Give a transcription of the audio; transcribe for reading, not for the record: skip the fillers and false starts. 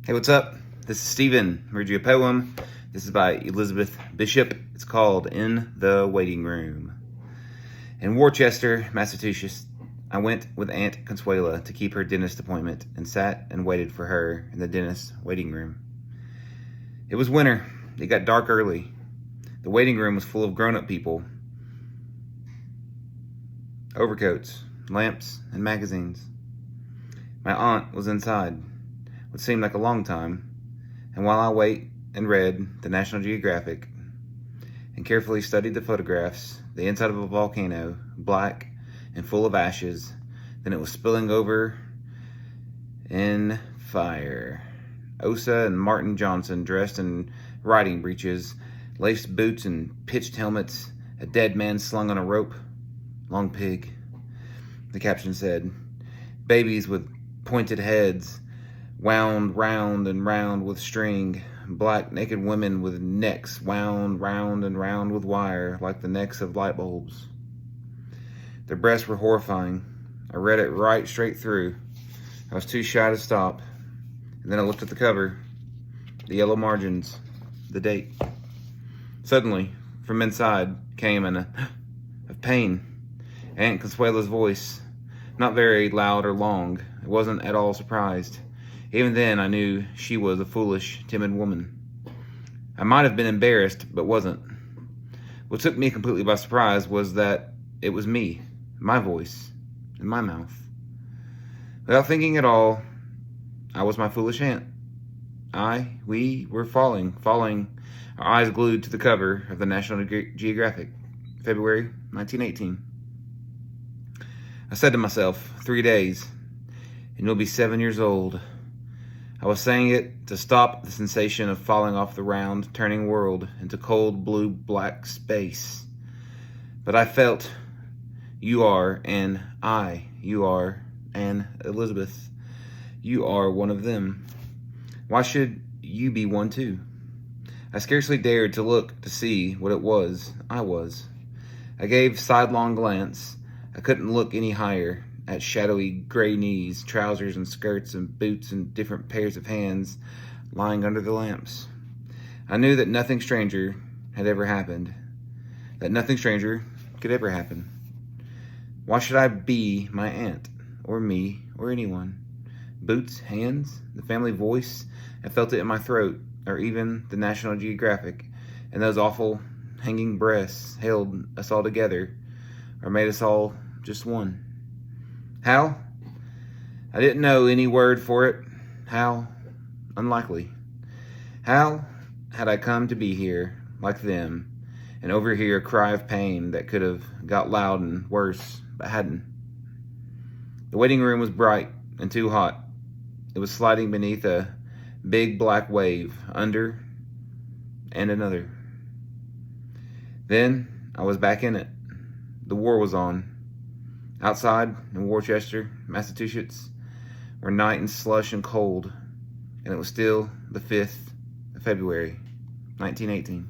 Hey, what's up? This is Stephen. Read you a poem. This is by Elizabeth Bishop. It's called In the Waiting Room. In Worcester, Massachusetts, I went with Aunt Consuela to keep her dentist appointment and sat and waited for her in the dentist's waiting room. It was winter. It got dark early. The waiting room was full of grown-up people, overcoats, lamps, and magazines. My aunt was inside, what seemed like a long time, and while I wait and read the National Geographic and carefully studied the photographs, the inside of a volcano, black and full of ashes, then it was spilling over in fire. Osa and Martin Johnson, dressed in riding breeches, laced boots and pitched helmets, a dead man slung on a rope, long pig. The caption said, babies with pointed heads, wound round and round with string, black naked women with necks wound round and round with wire like the necks of light bulbs. Their breasts were horrifying. I read it right straight through. I was too shy to stop. And then I looked at the cover, the yellow margins, the date. Suddenly, from inside came of pain. Aunt Consuela's voice, not very loud or long. I wasn't at all surprised. Even then, I knew she was a foolish, timid woman. I might have been embarrassed, but wasn't. What took me completely by surprise was that it was me, my voice, in my mouth. Without thinking at all, I was my foolish aunt. We were falling, our eyes glued to the cover of the National Geographic, February 1918. I said to myself, 3 days, and you'll be 7 years old. I was saying it to stop the sensation of falling off the round, turning world into cold, blue, black space. But I felt, you are an Elizabeth. You are one of them. Why should you be one too? I scarcely dared to look to see what it was I was. I gave sidelong glance. I couldn't look any higher at shadowy gray knees, trousers and skirts and boots and different pairs of hands lying under the lamps. I knew that nothing stranger had ever happened, that nothing stranger could ever happen. Why should I be my aunt, or me, or anyone? Boots, hands, the family voice, I felt it in my throat, or even the National Geographic, and those awful hanging breasts held us all together, or made us all just one. How? I didn't know any word for it. How? Unlikely. How had I come to be here, like them, and overhear a cry of pain that could have got loud and worse, but hadn't? The waiting room was bright and too hot. It was sliding beneath a big black wave, under and another. Then I was back in it. The war was on. Outside in Worcester, Massachusetts, were night and slush and cold, and it was still the 5th of February, 1918.